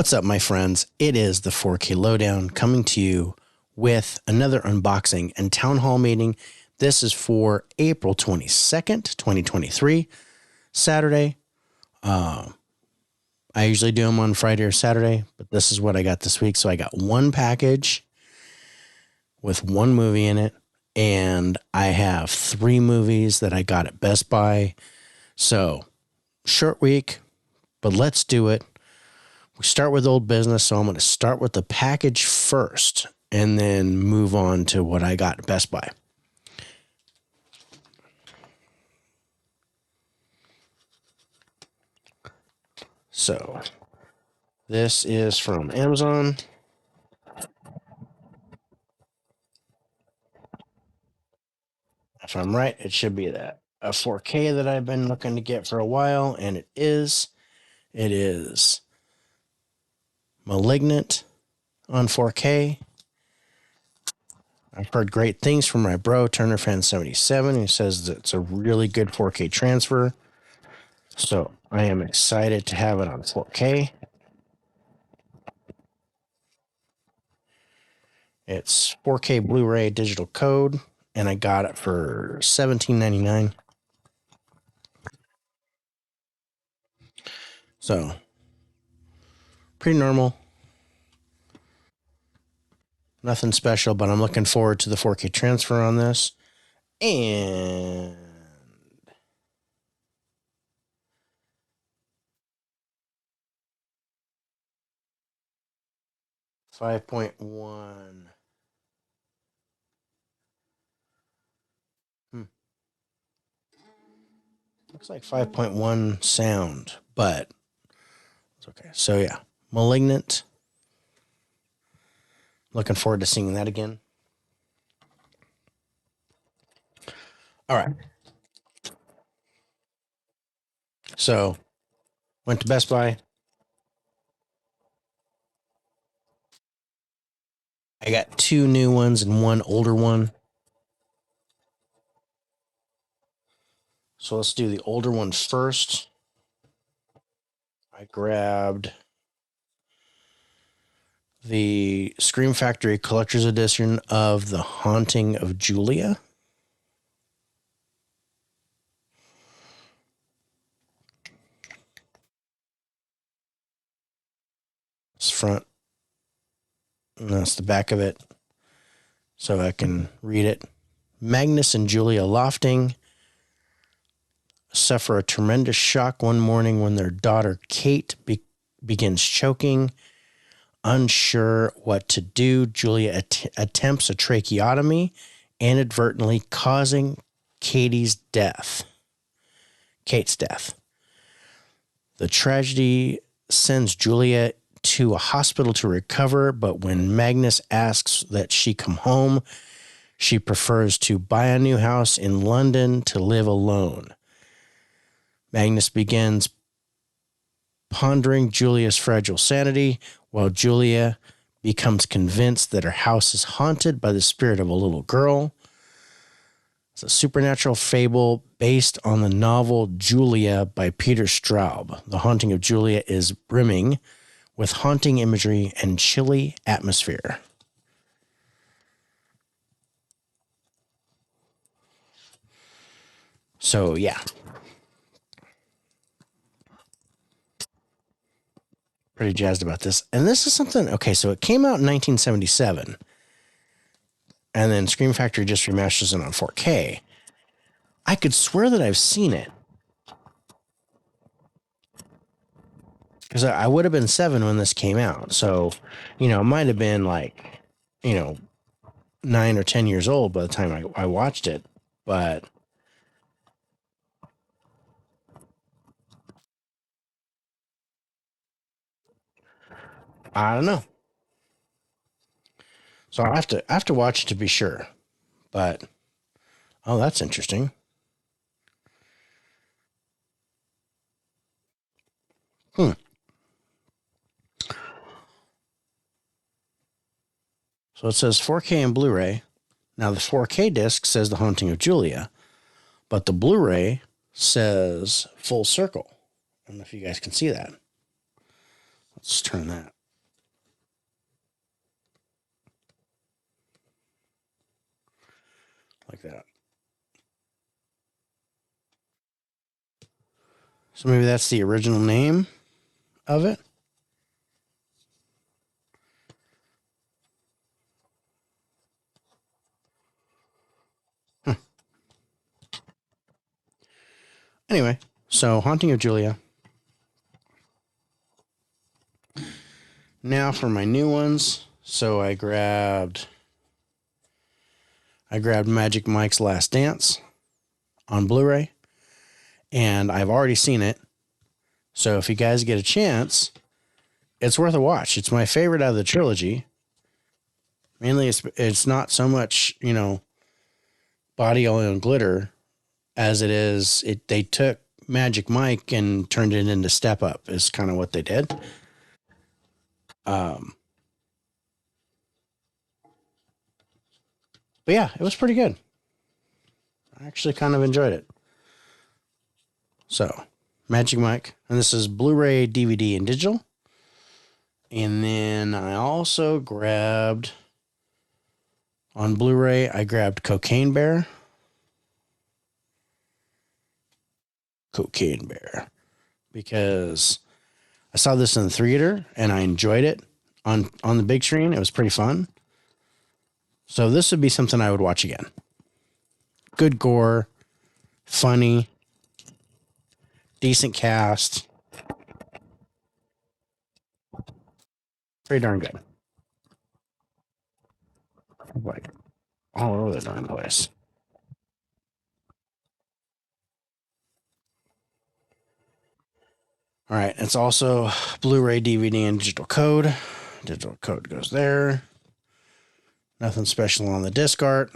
What's up, my friends? It is the 4K Lowdown coming to you with another unboxing and town hall meeting. This is for April 22nd, 2023, Saturday. I usually do them on Friday or Saturday, but this is what I got this week. So I got one package with one movie in it, and I have 3 movies that I got at Best Buy. So short week, but let's do it. We start with old business, so I'm going to start with the package first and then move on to what I got at Best Buy. So this is from Amazon. If I'm right, it should be that a 4K that I've been looking to get for a while, and it is. It is Malignant on 4K. I've heard great things from my bro, TurnerFan77, who says that it's a really good 4K transfer. So I am excited to have it on 4K. It's 4K Blu-ray digital code, and I got it for $17.99. So pretty normal. Nothing special, but I'm looking forward to the 4K transfer on this. And $5.1. Looks like 5.1 sound, but it's okay. So yeah, Malignant. Looking forward to seeing that again. All right. So went to Best Buy. I got 2 new ones and 1 older one. So let's do the older one first. I grabbed the Scream Factory Collector's Edition of The Haunting of Julia. It's front. And that's the back of it. So I can read it. Magnus and Julia Lofting suffer a tremendous shock one morning when their daughter Kate begins choking. Unsure what to do, Julia attempts a tracheotomy, inadvertently causing Kate's death. The tragedy sends Julia to a hospital to recover, but when Magnus asks that she come home, she prefers to buy a new house in London to live alone. Magnus begins pondering Julia's fragile sanity, while Julia becomes convinced that her house is haunted by the spirit of a little girl. It's a supernatural fable based on the novel Julia by Peter Straub. The Haunting of Julia is brimming with haunting imagery and chilly atmosphere. So, yeah. Pretty jazzed about this. And this is something, okay, so it came out in 1977. And then Scream Factory just remasters it on 4K. I could swear that I've seen it. Because I would have been 7 when this came out. So, it might have been like, 9 or 10 years old by the time I watched it. But I don't know. So I have to watch it to be sure. But oh, that's interesting. So it says 4K and Blu-ray. Now the 4K disc says The Haunting of Julia, but the Blu-ray says Full Circle. I don't know if you guys can see that. Let's turn that like that. So maybe that's the original name of it. Huh. Anyway, so Haunting of Julia. Now for my new ones. So I grabbed Magic Mike's Last Dance on Blu-ray, and I've already seen it. So if you guys get a chance, it's worth a watch. It's my favorite out of the trilogy. Mainly, it's not so much, body oil and glitter as it is. They took Magic Mike and turned it into Step Up. Is kind of what they did. But yeah, it was pretty good. I actually kind of enjoyed it. So, Magic Mike, and this is Blu-ray, DVD, and digital. And then I also grabbed on Blu-ray. I grabbed Cocaine Bear. Because I saw this in the theater and I enjoyed it on the big screen. It was pretty fun. So this would be something I would watch again. Good gore, funny, decent cast. Pretty darn good. Like all over the darn place. All right. It's also Blu-ray, DVD, and digital code. Digital code goes there. Nothing special on the disc art.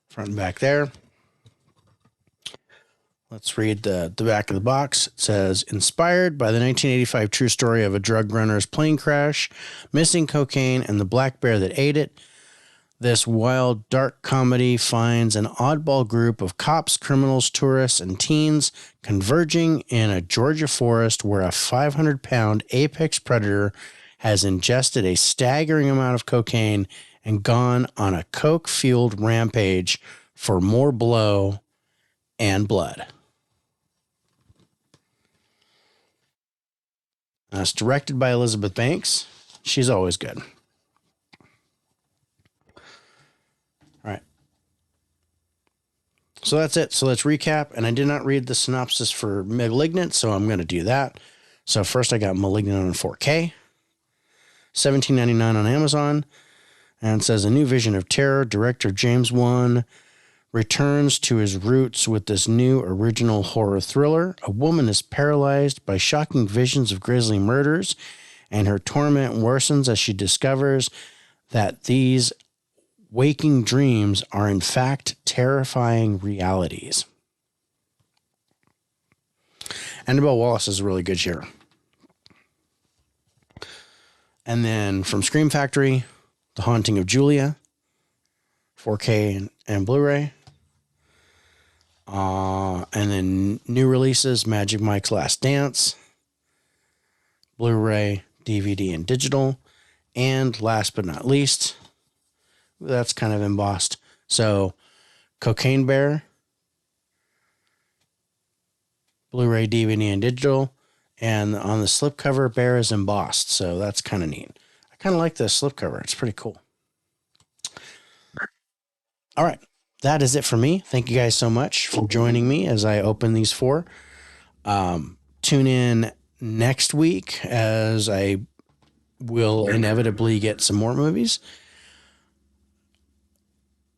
Front and back there. Let's read the back of the box. It says, inspired by the 1985 true story of a drug runner's plane crash, missing cocaine, and the black bear that ate it, this wild, dark comedy finds an oddball group of cops, criminals, tourists, and teens converging in a Georgia forest where a 500-pound apex predator has ingested a staggering amount of cocaine and gone on a coke-fueled rampage for more blow and blood. It's directed by Elizabeth Banks. She's always good. All right. So that's it. So let's recap. And I did not read the synopsis for Malignant, so I'm going to do that. So first I got Malignant on 4K. $17.99 on Amazon. And it says, a new vision of terror. Director James Wan returns to his roots with this new original horror thriller. A woman is paralyzed by shocking visions of grisly murders, and her torment worsens as she discovers that these waking dreams are in fact terrifying realities. Annabelle Wallis is really good here. And then from Scream Factory, The Haunting of Julia, 4K and Blu-ray. And then new releases, Magic Mike's Last Dance, Blu-ray, DVD, and digital. And last but not least, that's kind of embossed. So, Cocaine Bear, Blu-ray, DVD, and digital. And on the slipcover, Bear is embossed. So that's kind of neat. I kind of like the slipcover. It's pretty cool. All right. That is it for me. Thank you guys so much for joining me as I open these four. Tune in next week as I will inevitably get some more movies.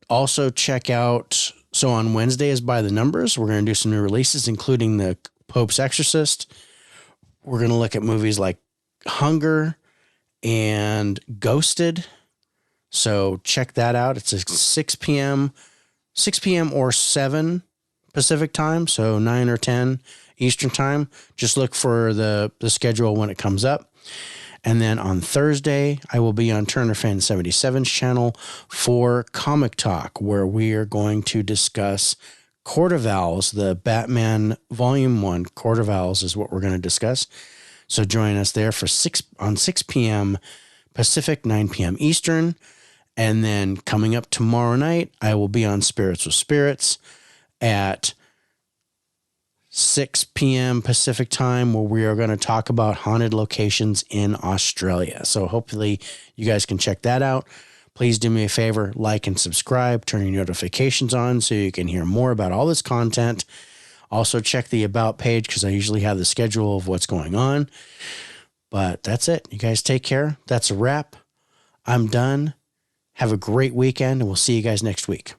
Also check out, so on Wednesday is By the Numbers. We're going to do some new releases, including The Pope's Exorcist. We're going to look at movies like Hunger and Ghosted. So check that out. It's a 6 p.m. or 7 Pacific time, so 9 or 10 Eastern time. Just look for the schedule when it comes up. And then on Thursday, I will be on Turner Fan 77's channel for Comic Talk, where we are going to discuss Court of Owls, the Batman Volume 1. Court of Owls is what we're going to discuss. So join us there for 6 p.m. Pacific, 9 p.m. Eastern. And then coming up tomorrow night, I will be on Spirits with Spirits at 6 p.m. Pacific time, where we are going to talk about haunted locations in Australia. So hopefully you guys can check that out. Please do me a favor, like and subscribe, turn your notifications on so you can hear more about all this content. Also check the About page because I usually have the schedule of what's going on. But that's it. You guys take care. That's a wrap. I'm done. Have a great weekend, and we'll see you guys next week.